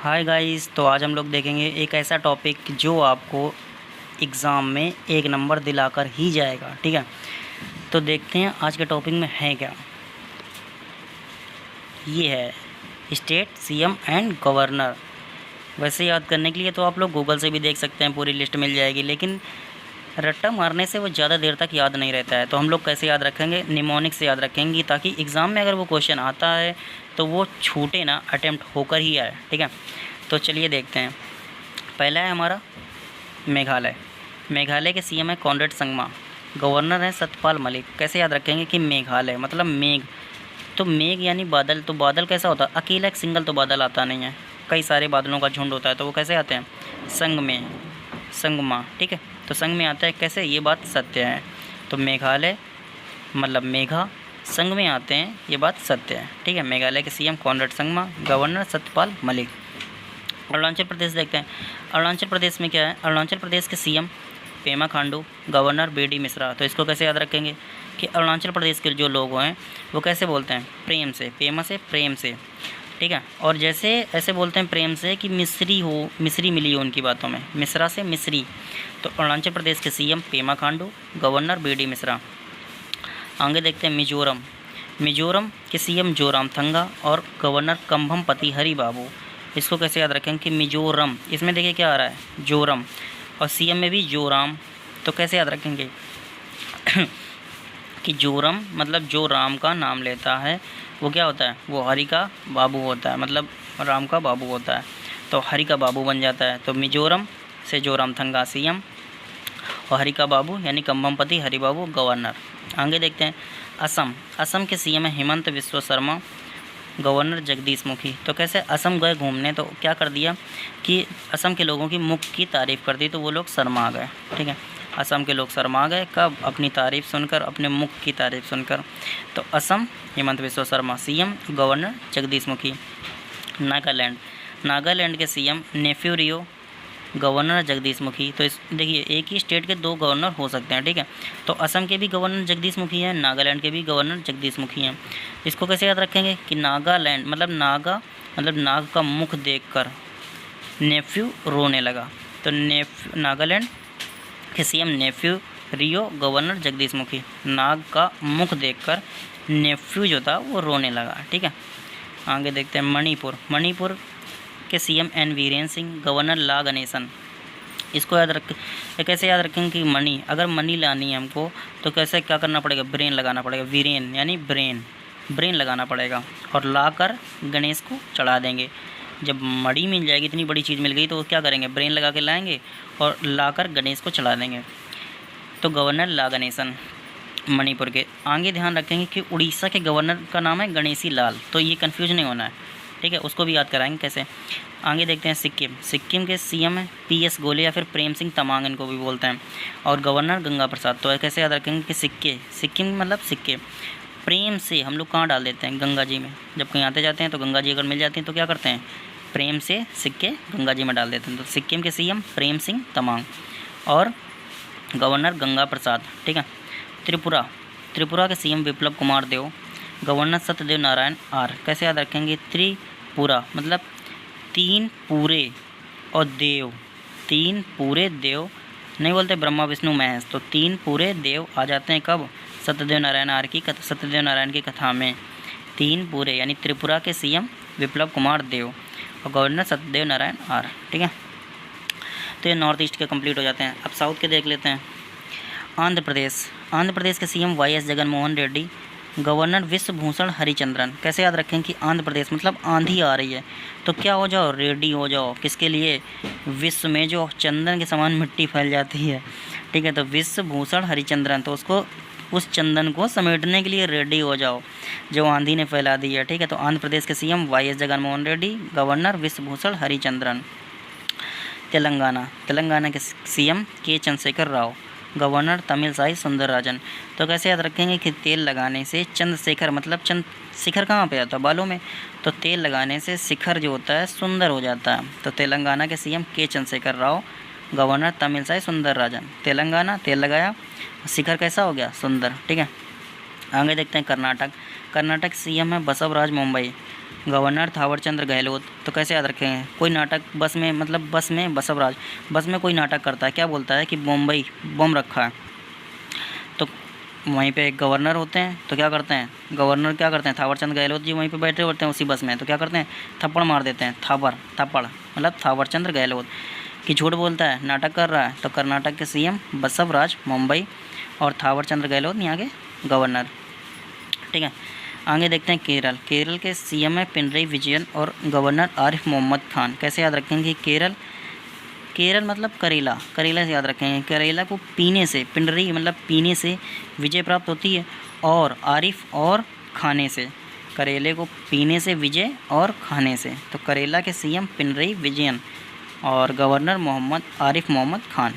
Hi guys, तो आज हम लोग देखेंगे एक ऐसा टॉपिक जो आपको एग्ज़ाम में एक नंबर दिलाकर ही जाएगा। ठीक है, तो देखते हैं आज के टॉपिक में है क्या। ये है स्टेट, सीएम एंड गवर्नर। वैसे याद करने के लिए तो आप लोग गूगल से भी देख सकते हैं, पूरी लिस्ट मिल जाएगी, लेकिन रट्टा मारने से वो ज़्यादा देर तक याद नहीं रहता है। तो हम लोग कैसे याद रखेंगे, निमोनिक से याद रखेंगे, ताकि एग्ज़ाम में अगर वो क्वेश्चन आता है तो वो छूटे ना, अटेम्प्ट होकर ही आए। ठीक है, तो चलिए देखते हैं। पहला है हमारा मेघालय। मेघालय के सीएम है कॉनरेड संगमा, गवर्नर है सत्यपाल मलिक। कैसे याद रखेंगे कि मेघालय मतलब मेघ, तो मेघ यानी बादल। तो बादल कैसा होता है, अकेला एक सिंगल तो बादल आता नहीं है, कई सारे बादलों का झुंड होता है। तो वो कैसे आते हैं, संग में, संगमा। ठीक है, तो संग में आता है कैसे, ये बात सत्य है। तो मेघालय मतलब मेघा, संग में आते हैं, ये बात सत्य है। ठीक है, मेघालय के CM Conrad Sangma, governor Satyapal Malik. Arunachal Pradesh देखते हैं। अरुणाचल प्रदेश में क्या है, अरुणाचल प्रदेश के CM Pema Khandu, governor BD Mishra. तो इसको कैसे याद रखेंगे कि अरुणाचल प्रदेश के जो लोग हैं वो कैसे बोलते हैं, प्रेम से, पेमा से प्रेम से। ठीक है, और जैसे ऐसे बोलते हैं प्रेम से कि मिश्री हो, मिश्री मिली हो उनकी बातों में, मिश्रा से मिश्री। तो अरुणाचल प्रदेश के CM Pema Khandu, governor BD Mishra. आगे देखते हैं मिजोरम। मिजोरम के सीएम जोरामथंगा और गवर्नर कंभमपति हरि बाबू। इसको कैसे याद रखें कि मिजोरम, इसमें देखिए क्या आ रहा है, जोरम, और सीएम में भी जोराम। तो कैसे याद रखेंगे कि जोरम मतलब जो राम का नाम लेता है वो क्या होता है, वो हरि का बाबू होता है, मतलब राम का बाबू होता है, तो हरि का बाबू बन जाता है। तो मिजोरम से जोरामथंगा सीएम और हरि का बाबू यानी कंभमपति हरि बाबू गवर्नर। आगे देखते हैं असम। असम के सीएम है हेमंत बिस्वा शर्मा, गवर्नर जगदीश मुखी। तो कैसे, असम गए घूमने तो क्या कर दिया कि असम के लोगों की मुख की तारीफ़ कर दी, तो वो लोग शर्मा गए। ठीक है, असम के लोग शर्मा गए कब, अपनी तारीफ़ सुनकर, अपने मुख की तारीफ़ सुनकर। तो असम हेमंत बिस्वा शर्मा सीएम, गवर्नर जगदीश मुखी। नागालैंड। नागालैंड के सीएम नेफ्यू रियो, गवर्नर जगदीश मुखी। तो इस देखिए एक ही स्टेट के दो गवर्नर हो सकते हैं। ठीक है, तो असम के भी गवर्नर जगदीश मुखी हैं, नागालैंड के भी गवर्नर जगदीश मुखी हैं। इसको कैसे याद रखेंगे कि नागालैंड मतलब नागा मतलब नाग का मुख देखकर नेफ्यू रोने लगा। तो नागालैंड के सीएम नेफ्यू रियो, गवर्नर जगदीश मुखी। नाग का मुख देखकर नेफ्यू जो था वो रोने लगा। ठीक है, आगे देखते हैं मणिपुर। मणिपुर के CM N Virendra Singh, governor La Ganesan. इसको याद रख, कैसे याद रखेंगे कि मनी, अगर मनी लानी है हमको तो कैसे क्या करना पड़ेगा, ब्रेन लगाना पड़ेगा, वीरेन यानी ब्रेन, ब्रेन लगाना पड़ेगा, और लाकर गणेश को चढ़ा देंगे। जब मड़ी मिल जाएगी, इतनी बड़ी चीज़ मिल गई, तो क्या करेंगे, ब्रेन लगा के लाएंगे और लाकर गणेश को चढ़ा देंगे। तो गवर्नर ला गणेशन मणिपुर के। आगे ध्यान रखेंगे कि उड़ीसा के गवर्नर का नाम है गणेशी लाल, तो ये कन्फ्यूज नहीं होना है। ठीक है, उसको भी याद कराएंगे कैसे। आगे देखते हैं सिक्किम। सिक्किम के सीएम है पीएस गोले या फिर प्रेम सिंह तमांग, इनको भी बोलते हैं, और गवर्नर गंगा प्रसाद। तो कैसे याद रखेंगे कि सिक्के, सिक्किम मतलब सिक्के, प्रेम से हम लोग कहाँ डाल देते हैं, गंगा जी में। जब कहीं आते जाते हैं तो गंगा जी अगर मिल जाती हैं तो क्या करते हैं, प्रेम से सिक्के गंगा जी में डाल देते हैं। तो सिक्किम के सीएम प्रेम सिंह तमांग और गवर्नर गंगा प्रसाद। ठीक है, त्रिपुरा। त्रिपुरा के सीएम विप्लव कुमार देव, गवर्नर सत्यदेव नारायण आर। कैसे याद रखेंगे, त्रिपुरा मतलब तीन पूरे और देव, तीन पूरे देव नहीं बोलते ब्रह्मा विष्णु महेश, तो तीन पूरे देव आ जाते हैं कब, सत्यदेव नारायण आर की कथा, सत्यदेव नारायण की कथा में। तीन पूरे यानी त्रिपुरा के सीएम विप्लव कुमार देव और गवर्नर सत्यदेव नारायण आर। ठीक है, तो ये नॉर्थ ईस्ट के कंप्लीट हो जाते हैं। अब साउथ के देख लेते हैं। आंध्र प्रदेश। आंध्र प्रदेश के सीएम वाई.एस. जगनमोहन रेड्डी, गवर्नर विश्वभूषण हरिचंद्रन। कैसे याद रखें कि आंध्र प्रदेश मतलब आंधी आ रही है तो क्या हो जाओ, रेडी हो जाओ। किसके लिए, विश्व में जो चंदन के समान मिट्टी फैल जाती है। ठीक है, तो विश्वभूषण हरिचंद्रन, तो उसको, उस चंदन को समेटने के लिए रेडी हो जाओ जो आंधी ने फैला दी है। ठीक है, तो आंध्र प्रदेश के सीएम वाई.एस. जगनमोहन रेड्डी, गवर्नर विश्वभूषण हरिचंद्रन। तेलंगाना। तेलंगाना के सीएम के चंद्रशेखर राव, गवर्नर तमिलसाई सुंदरराजन। तो कैसे याद रखेंगे कि तेल लगाने से चंद्रशेखर मतलब शिखर कहाँ पे आता है, बालों में, तो तेल लगाने से शिखर जो होता है सुंदर हो जाता है। तो तेलंगाना के सीएम के चंद्रशेखर राव, गवर्नर तमिलसाई सुंदरराजन। तेलंगाना तेल लगाया, शिखर कैसा हो गया, सुंदर। ठीक है, आगे देखते हैं कर्नाटक। कर्नाटक सीएम है बसवराज मुंबई, गवर्नर थावरचंद गहलोत। तो कैसे याद रखेंगे, कोई नाटक बस में, मतलब बस में बसवराज, बस में कोई नाटक करता है, क्या बोलता है कि मुंबई बम रखा है, तो वहीं पे एक गवर्नर होते हैं, तो क्या करते हैं, गवर्नर क्या करते हैं, थावरचंद गहलोत जी वहीं पे बैठे होते हैं उसी बस में, तो क्या करते हैं, थप्पड़ मार देते हैं, थप्पड़ मतलब थावरचंद गहलोत कि झूठ बोलता है, नाटक कर रहा है। तो कर्नाटक के सीएम बसवराज मुंबई और थावरचंद गहलोत यहाँ के गवर्नर। ठीक है, आगे देखते हैं केरल। केरल के सीएम है पिनरई विजयन और गवर्नर आरिफ मोहम्मद खान। कैसे याद रखेंगे, केरल मतलब करेला, करेला से याद रखेंगे। करेला को पीने से, पिनरई मतलब पीने से विजय प्राप्त होती है, और आरिफ और खाने से, करेले को पीने से विजय और खाने से। तो करेला के सीएम पिनरई विजयन और गवर्नर आरिफ मोहम्मद खान।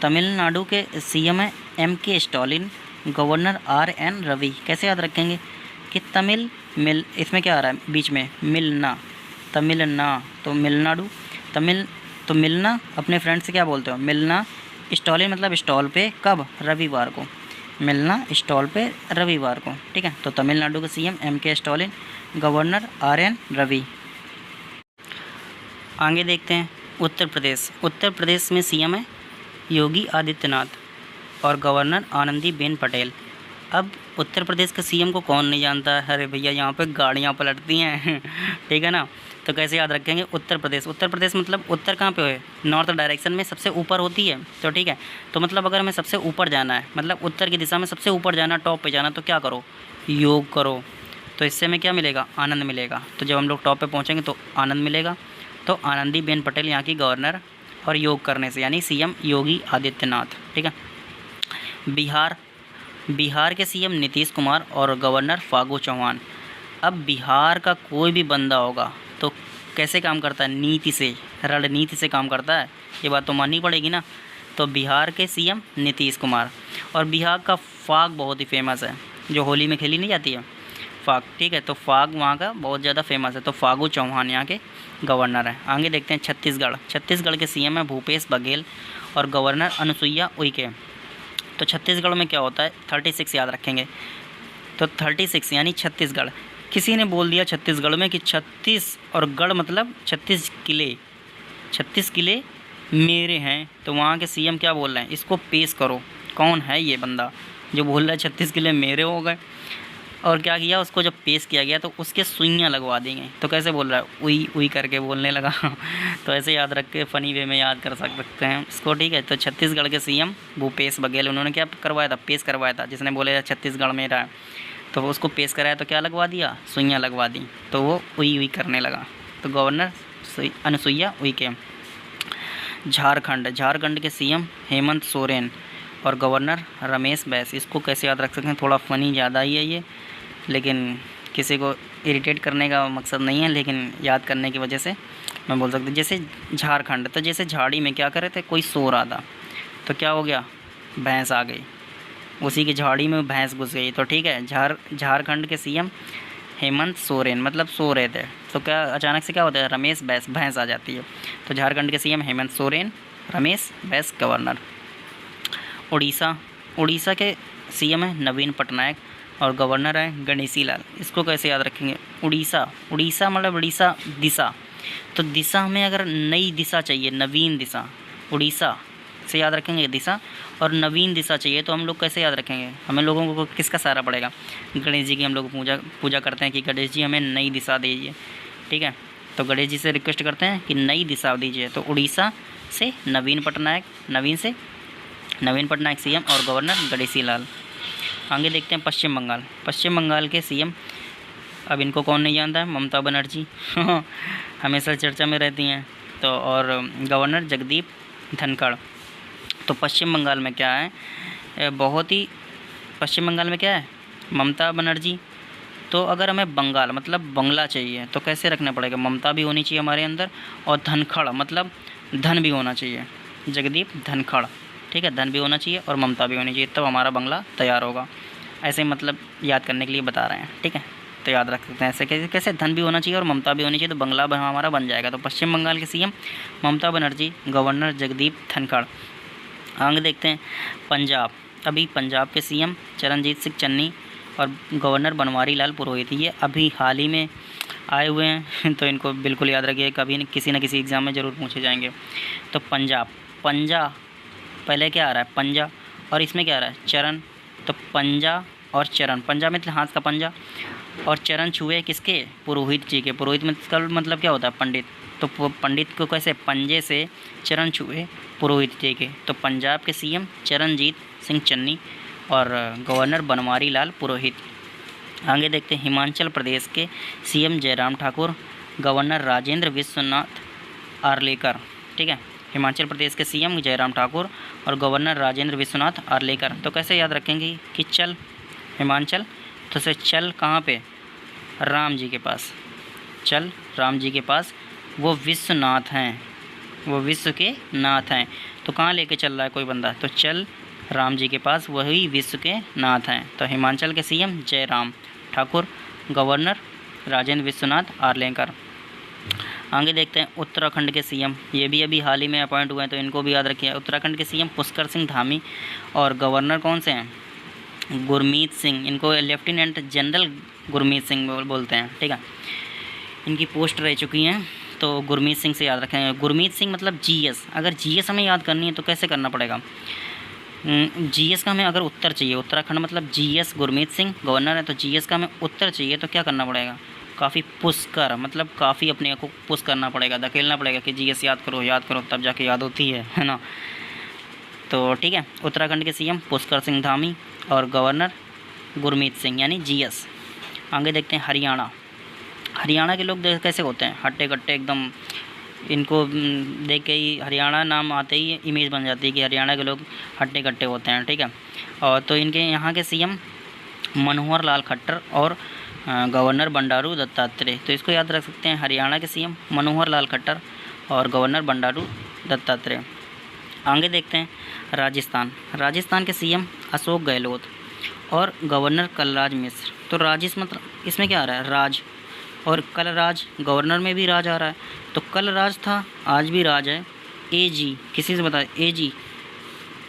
तमिलनाडु के सीएम है MK Stalin, governor RN Ravi. कैसे याद रखेंगे कि इसमें क्या आ रहा है बीच में, तमिलना, तो मिलना अपने फ्रेंड से क्या बोलते हो, मिलना। स्टालिन मतलब स्टॉल पे, कब, रविवार को, मिलना स्टॉल पे रविवार को। ठीक है, तो तमिलनाडु के CM MK Stalin, governor RN Ravi. आगे देखते हैं उत्तर प्रदेश में सीएम है योगी आदित्यनाथ और गवर्नर आनंदीबेन पटेल। अब उत्तर प्रदेश के सीएम को कौन नहीं जानता है, अरे भैया यहाँ पे गाड़ियाँ पलटती हैं ठीक है ना। तो कैसे याद रखेंगे, उत्तर प्रदेश मतलब उत्तर कहाँ पे है, नॉर्थ डायरेक्शन में सबसे ऊपर होती है। तो ठीक है, तो मतलब अगर हमें सबसे ऊपर जाना है, मतलब उत्तर की दिशा में सबसे ऊपर जाना, टॉप पे जाना, तो क्या करो, योग करो। तो इससे हमें क्या मिलेगा, आनंद मिलेगा। तो जब हम लोग टॉप पे पहुँचेंगे तो आनंद मिलेगा। तो आनंदीबेन पटेल यहाँ की गवर्नर, और योग करने से यानी सीएम योगी आदित्यनाथ। ठीक है, बिहार के सीएम नीतीश कुमार और गवर्नर फागू चौहान। अब बिहार का कोई भी बंदा होगा तो कैसे काम करता है, नीति से, रणनीति से काम करता है, ये बात तो माननी पड़ेगी ना। तो बिहार के सीएम नीतीश कुमार, और बिहार का फाग बहुत ही फेमस है, जो होली में खेली नहीं जाती है फाग। ठीक है, तो फाग वहाँ का बहुत ज़्यादा फेमस है। तो फागू चौहान यहाँ के गवर्नर है। आगे देखते हैं छत्तीसगढ़ के सीएम है भूपेश बघेल और गवर्नर अनुसुईया उइके। तो छत्तीसगढ़ में क्या होता है, 36 याद रखेंगे। तो 36 यानी छत्तीसगढ़। किसी ने बोल दिया छत्तीसगढ़ में कि 36 और गढ़ मतलब 36 किले मेरे हैं, तो वहाँ के सीएम क्या बोल रहे हैं, इसको पेश करो, कौन है ये बंदा जो बोल रहा है 36 किले मेरे हो गए। और क्या किया, उसको जब पेश किया गया तो उसके सुइयाँ लगवा दी गई। तो कैसे बोल रहा है, उई उई करके बोलने लगा तो ऐसे याद रख के फ़नी वे में याद कर सकते हैं इसको। ठीक है, तो छत्तीसगढ़ के सीएम भूपेश बघेल, उन्होंने क्या करवाया था, पेश करवाया था। जिसने बोले छत्तीसगढ़ में रहा तो उसको पेश कराया, तो क्या लगवा दिया, सुइयाँ लगवा दी, तो वो उई उई करने लगा। तो गवर्नर अनुसुईया उइके। झारखंड के सीएम हेमंत सोरेन और गवर्नर रमेश बैस। इसको कैसे याद रख सकते हैं, थोड़ा फ़नी ज़्यादा ही है ये, लेकिन किसी को इरिटेट करने का मकसद नहीं है, लेकिन याद करने की वजह से मैं बोल सकता हूँ। जैसे झारखंड, तो जैसे झाड़ी में क्या कर रहे थे, कोई सो रहा था, तो क्या हो गया, भैंस आ गई, उसी की झाड़ी में भैंस घुस गई। तो ठीक है, झारखंड के सीएम हेमंत सोरेन मतलब सो रहे थे, तो क्या अचानक से क्या होता है, रमेश बैस, भैंस आ जाती है। तो झारखंड के सीएम हेमंत सोरेन, रमेश बैस गवर्नर। उड़ीसा के सीएम है नवीन पटनायक और गवर्नर है गणेशी लाल। इसको कैसे याद रखेंगे, उड़ीसा मतलब उड़ीसा दिशा। तो दिशा हमें अगर नई दिशा चाहिए, नवीन दिशा, उड़ीसा से याद रखेंगे दिशा, और नवीन दिशा चाहिए तो हम लोग कैसे याद रखेंगे, हमें लोगों को किसका सहारा पड़ेगा, गणेश जी की हम लोग पूजा करते हैं कि गणेश जी हमें नई दिशा दीजिए। ठीक है, तो गणेश जी से रिक्वेस्ट करते हैं कि नई दिशा दीजिए। तो उड़ीसा से नवीन पटनायक सीएम और गवर्नर गणेशी लाल। आगे देखते हैं पश्चिम बंगाल के सीएम, अब इनको कौन नहीं जानता है, ममता बनर्जी हमेशा चर्चा में रहती हैं। तो और गवर्नर जगदीप धनखड़। तो पश्चिम बंगाल में क्या है, ममता बनर्जी। तो अगर हमें बंगाल मतलब बंगला चाहिए तो कैसे रखना पड़ेगा, ममता भी होनी चाहिए हमारे अंदर, और धनखड़ मतलब धन भी होना चाहिए, जगदीप धनखड़। ठीक है, धन भी होना चाहिए और ममता भी होनी चाहिए, तब हमारा बंगला तैयार होगा। ऐसे मतलब याद करने के लिए बता रहे हैं। ठीक है, तो याद रख सकते हैं ऐसे कैसे धन भी होना चाहिए और ममता भी होनी चाहिए, तो बंगला हमारा बन जाएगा। तो पश्चिम बंगाल के सीएम ममता बनर्जी, गवर्नर जगदीप धनखड़। आगे देखते हैं पंजाब। अभी पंजाब के सीएम चरणजीत सिंह चन्नी और गवर्नर बनवारी लाल पुरोहित, ये अभी हाल ही में आए हुए हैं तो इनको बिल्कुल याद रखिए, कभी किसी न किसी एग्ज़ाम में ज़रूर पूछे जाएंगे। तो पंजाब, पंजा पहले क्या आ रहा है पंजा, और इसमें क्या आ रहा है चरण, तो पंजा और चरण, पंजा मतलब हाथ का पंजा, और चरण छुए किसके, पुरोहित जी के। पुरोहित मतलब क्या होता है पंडित, तो पंडित को कैसे पंजे से चरण छुए पुरोहित जी के। तो पंजाब के सीएम चरणजीत सिंह चन्नी और गवर्नर बनवारी लाल पुरोहित। आगे देखते हैं हिमाचल प्रदेश के सीएम जयराम ठाकुर, गवर्नर राजेंद्र विश्वनाथ आर्लेकर। ठीक है, हिमाचल प्रदेश के सीएम जयराम ठाकुर और गवर्नर राजेंद्र विश्वनाथ आर्लेकर। तो कैसे याद रखेंगे कि चल हिमाचल, तो से चल कहाँ पे, राम जी के पास, चल राम जी के पास, वो विश्वनाथ हैं, वो विश्व के नाथ हैं। तो कहाँ लेके चल रहा है कोई बंदा, तो चल राम जी के पास, वही विश्व के नाथ हैं। तो हिमाचल के सीएम जयराम ठाकुर, गवर्नर राजेंद्र विश्वनाथ आर्लेकर। आगे देखते हैं उत्तराखंड के सीएम, ये भी अभी हाल ही में अपॉइंट हुए हैं तो इनको भी याद रखिए। उत्तराखंड के सीएम पुष्कर सिंह धामी और गवर्नर कौन से हैं, गुरमीत सिंह, इनको लेफ्टिनेंट जनरल गुरमीत सिंह बोलते हैं। ठीक है, इनकी पोस्ट रह चुकी हैं तो गुरमीत सिंह से याद रखेंगे। गुरमीत सिंह मतलब जीएस, अगर जीएस हमें याद करनी है तो कैसे करना पड़ेगा, जीएस का हमें अगर उत्तर चाहिए, उत्तराखंड मतलब जीएस गुरमीत सिंह गवर्नर है, तो जीएस का हमें उत्तर चाहिए तो क्या करना पड़ेगा, काफ़ी पुश कर, मतलब काफ़ी अपने को पुश करना पड़ेगा, धकेलना पड़ेगा कि जीएस याद करो तब जाके याद होती है ना। तो ठीक है, उत्तराखंड के सीएम पुष्कर सिंह धामी और गवर्नर गुरमीत सिंह यानी जीएस। आगे देखते हैं हरियाणा, हरियाणा के लोग कैसे होते हैं, हट्टे कट्टे एकदम, इनको देख के ही हरियाणा नाम आते ही इमेज बन जाती है कि हरियाणा के लोग हट्टे कट्टे होते हैं। ठीक है, और तो इनके यहाँ के सीएम मनोहर लाल खट्टर और गवर्नर बंडारू दत्तात्रेय। तो इसको याद रख सकते हैं, हरियाणा के सीएम मनोहर लाल खट्टर और गवर्नर बंडारू दत्तात्रेय। आगे देखते हैं राजस्थान, राजस्थान के सीएम अशोक गहलोत और गवर्नर कलराज मिश्र। तो राजिस मतलब इसमें क्या आ रहा है, राज, और कलराज, गवर्नर में भी राज आ रहा है, तो कलराज था आज भी राज है, एजी किसी से बताए, एजी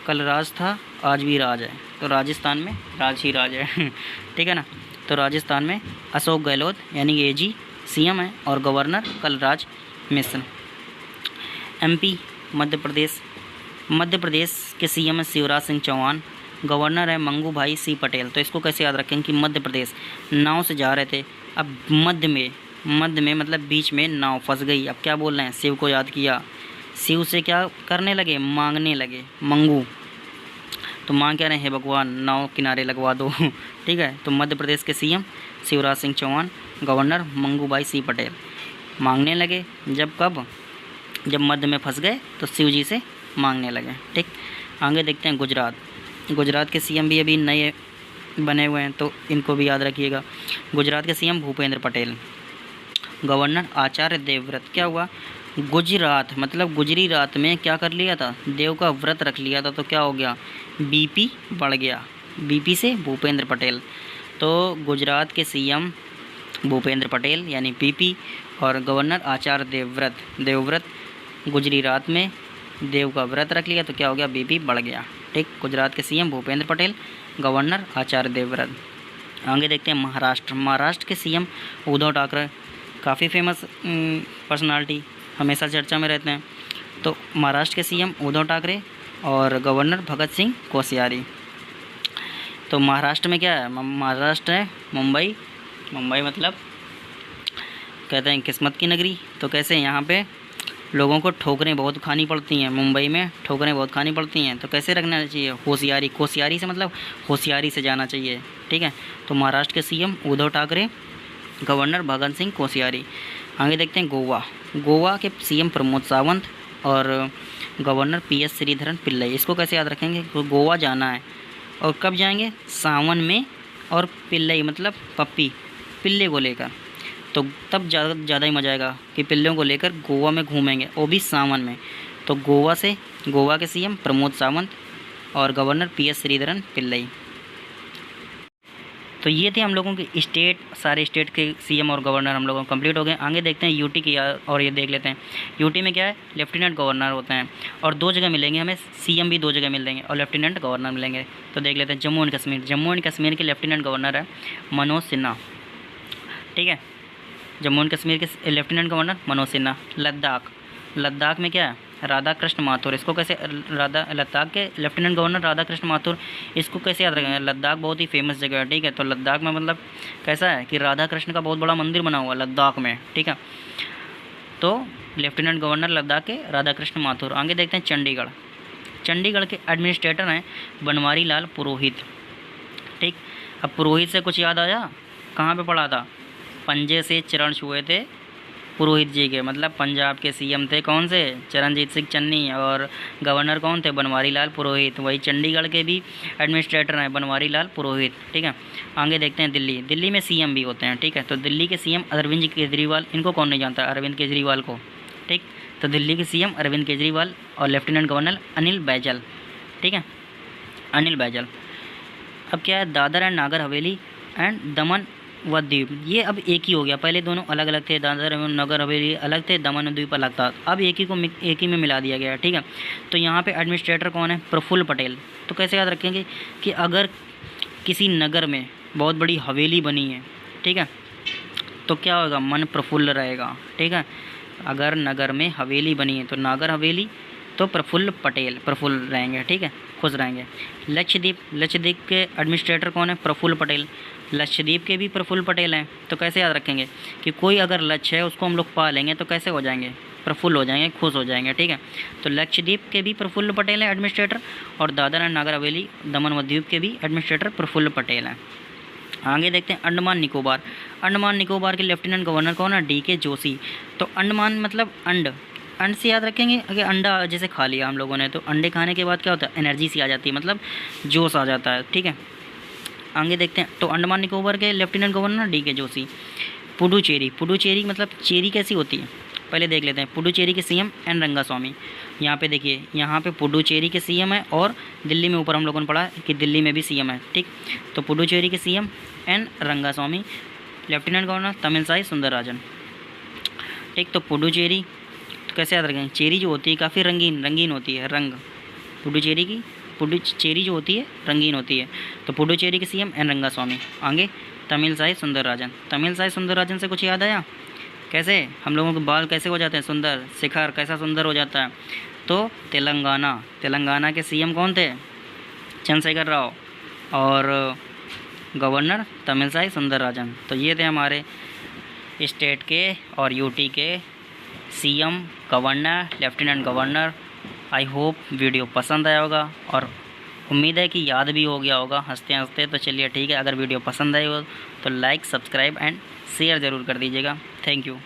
कलराज था आज भी राज है, तो राजस्थान में राज ही राज है ठीक है ना। तो राजस्थान में अशोक गहलोत यानी एजी सीएम है और गवर्नर कलराज मिश्र। एमपी मध्य प्रदेश, मध्य प्रदेश के सीएम है शिवराज सिंह चौहान, गवर्नर है मंगू भाई सी पटेल। तो इसको कैसे याद रखेंगे कि मध्य प्रदेश, नाव से जा रहे थे, अब मध्य में मतलब बीच में नाव फंस गई, अब क्या बोल रहे हैं, शिव को याद किया, शिव से क्या करने लगे, मांगने लगे, मंगू, तो मांग क्या रहे हैं, भगवान नाव किनारे लगवा दो ठीक है। तो मध्य प्रदेश के सीएम शिवराज सिंह चौहान, गवर्नर मंगू भाई सी पटेल, मांगने लगे जब कब, जब मध्य में फंस गए तो शिव जी से मांगने लगे। ठीक, आगे देखते हैं गुजरात, गुजरात के सीएम भी अभी नए बने हुए हैं तो इनको भी याद रखिएगा। गुजरात के सीएम भूपेंद्र पटेल, गवर्नर आचार्य देवव्रत। क्या हुआ, गुजरात मतलब गुजरी रात में क्या कर लिया था, देव का व्रत रख लिया था, तो क्या हो गया, बीपी बढ़ गया, बीपी से भूपेंद्र पटेल। तो गुजरात के सीएम भूपेंद्र पटेल यानी बीपी और गवर्नर आचार्य देवव्रत, गुजरी रात में देव का व्रत रख लिया तो क्या हो गया, बीपी बढ़ गया। ठीक, गुजरात के सीएम भूपेंद्र पटेल, गवर्नर आचार्य देवव्रत। आगे देखते हैं महाराष्ट्र, महाराष्ट्र के सीएम उद्धव ठाकरे, काफ़ी फेमस पर्सनालिटी, हमेशा चर्चा में रहते हैं। तो महाराष्ट्र के सीएम उद्धव ठाकरे और गवर्नर भगत सिंह कोश्यारी। तो महाराष्ट्र में क्या है, महाराष्ट्र है मुंबई, मुंबई मतलब कहते हैं किस्मत की नगरी। तो कैसे यहाँ पे लोगों को ठोकरें बहुत खानी पड़ती हैं, मुंबई में ठोकरें बहुत खानी पड़ती हैं, तो कैसे रखना चाहिए, होशियारी, कोश्यारी से मतलब होशियारी से जाना चाहिए। ठीक है, तो महाराष्ट्र के सीएम उद्धव ठाकरे, गवर्नर भगत सिंह कोश्यारी। आगे देखते हैं गोवा, गोवा के सीएम प्रमोद सावंत और गवर्नर पीएस श्रीधरन पिल्लई। इसको कैसे याद रखेंगे, गोवा जाना है और कब जाएंगे, सावन में, और पिल्लई मतलब पप्पी, पिल्ले को लेकर, तो तब ज़्यादा ही मज़ा आएगा कि पिल्लों को लेकर गोवा में घूमेंगे, वो भी सावन में। तो गोवा के सीएम प्रमोद सावंत और गवर्नर पीएस श्रीधरन पिल्लई। तो ये थे हम लोगों के स्टेट, सारे स्टेट के सीएम और गवर्नर हम लोगों को कंप्लीट हो गए। आगे देखते हैं यूटी की, और ये देख लेते हैं यूटी में क्या है, लेफ्टिनेंट गवर्नर होते हैं और 2 जगह मिलेंगे हमें, सीएम भी 2 जगह मिल जाएंगे और लेफ्टिनेंट गवर्नर मिलेंगे। तो देख लेते हैं जम्मू एंड कश्मीर, जम्मू एंड कश्मीर के लेफ्टिनेंट गवर्नर है मनोज सिन्हा, ठीक है, जम्मू एंड कश्मीर के लेफ्टिनेंट गवर्नर मनोज सिन्हा। लद्दाख, लद्दाख में क्या है, राधा कृष्ण माथुर, इसको कैसे लद्दाख के लेफ्टिनेंट गवर्नर राधा कृष्ण माथुर, इसको कैसे याद रखेंगे, लद्दाख बहुत ही फेमस जगह है, ठीक है। तो लद्दाख में मतलब कैसा है कि राधा कृष्ण का बहुत बड़ा मंदिर बना हुआ है लद्दाख में, ठीक है। तो लेफ्टिनेंट गवर्नर लद्दाख के राधा कृष्ण माथुर। आगे देखते हैं चंडीगढ़, चंडीगढ़ के एडमिनिस्ट्रेटर हैं बनवारी लाल पुरोहित, ठीक। अब पुरोहित से कुछ याद आया, कहाँ पे पढ़ा था, पंजे से चरण छुए थे पुरोहित जी के, मतलब पंजाब के सीएम थे कौन से, चरणजीत सिंह चन्नी, और गवर्नर कौन थे, बनवारी लाल पुरोहित। वही चंडीगढ़ के भी एडमिनिस्ट्रेटर हैं बनवारी लाल पुरोहित, ठीक है। आगे देखते हैं दिल्ली, दिल्ली में सीएम भी होते हैं, ठीक है। तो दिल्ली के सीएम अरविंद केजरीवाल, इनको कौन नहीं जानता, अरविंद केजरीवाल को, ठीक। तो दिल्ली के सीएम अरविंद केजरीवाल और लेफ्टिनेंट गवर्नर अनिल बैजल, ठीक है, अनिल बैजल। अब क्या है, दादर एंड नागर हवेली एंड दमन व द्वीप, ये अब एक ही हो गया, पहले दोनों अलग अलग थे, दादर एवं नगर हवेली अलग थे, दमन और द्वीप अलग था, अब एक ही में मिला दिया गया, ठीक है। तो यहाँ पे एडमिनिस्ट्रेटर कौन है, प्रफुल्ल पटेल। तो कैसे याद रखेंगे कि अगर किसी नगर में बहुत बड़ी हवेली बनी है, ठीक है, तो क्या होगा, मन प्रफुल्ल रहेगा, ठीक है। अगर नगर में हवेली बनी है तो नागर हवेली, तो प्रफुल्ल पटेल प्रफुल्ल रहेंगे, ठीक है, खुश रहेंगे। लक्षद्वीप, लक्षद्वीप के एडमिनिस्ट्रेटर कौन है, प्रफुल्ल पटेल। लक्षद्वीप के भी प्रफुल्ल पटेल हैं। तो कैसे याद रखेंगे कि कोई अगर लक्ष्य है उसको हम लोग पा लेंगे तो कैसे हो जाएंगे, प्रफुल्ल हो जाएंगे, खुश हो जाएंगे, ठीक है। तो लक्षद्वीप के भी प्रफुल्ल पटेल हैं एडमिनिस्ट्रेटर, और दादर एंड नागर हवेली दमन व द्वीप के भी एडमिनिस्ट्रेटर प्रफुल्ल पटेल हैं। आगे देखते हैं अंडमान निकोबार, अंडमान निकोबार के लेफ्टिनेंट गवर्नर कौन है, DK जोशी। तो अंडमान मतलब अंड, अंड से याद रखेंगे कि अंडा जैसे खा लिया हम लोगों ने, तो अंडे खाने के बाद क्या होता है, एनर्जी सी आ जाती है, मतलब जोश आ जाता है, ठीक है। आगे देखते हैं, तो अंडमान निकोबार के lieutenant governor DK Joshi. Puducherry, Puducherry मतलब चेरी कैसी होती है, पहले देख लेते हैं। पुडुचेरी के सीएम एन रंगास्वामी। यहाँ पे देखिए, यहाँ पे पुडुचेरी के सीएम है, और दिल्ली में ऊपर हम लोगों ने पढ़ा कि दिल्ली में भी सीएम है, ठीक। तो पुडुचेरी के CM N Rangaswamy, lieutenant governor Tamilisai Soundararajan, ठीक। तो पुडुचेरी, तो कैसे याद रखेंगे, चेरी जो होती है काफ़ी रंगीन होती है, रंग, पुडुचेरी की पुडुचेरी जो होती है रंगीन होती है। तो पुडुचेरी के सीएम एन रंगास्वामी। आगे तमिलसाई सुंदरराजन, तमिलसाई सुंदरराजन से कुछ याद आया, कैसे हम लोगों के बाल कैसे हो जाते हैं सुंदर, शिखर कैसा सुंदर हो जाता है। तो तेलंगाना, तेलंगाना के सीएम कौन थे, चंद्रशेखर राव, और गवर्नर तमिलसाई सुंदरराजन। तो ये थे हमारे स्टेट के और यूटी के CM, governor, lieutenant governor. I hope video पसंद आया होगा, और उम्मीद है कि याद भी हो गया होगा हंसते हंसते। तो चलिए ठीक है, अगर वीडियो पसंद आई हो तो लाइक, सब्सक्राइब एंड शेयर ज़रूर कर दीजिएगा। Thank you.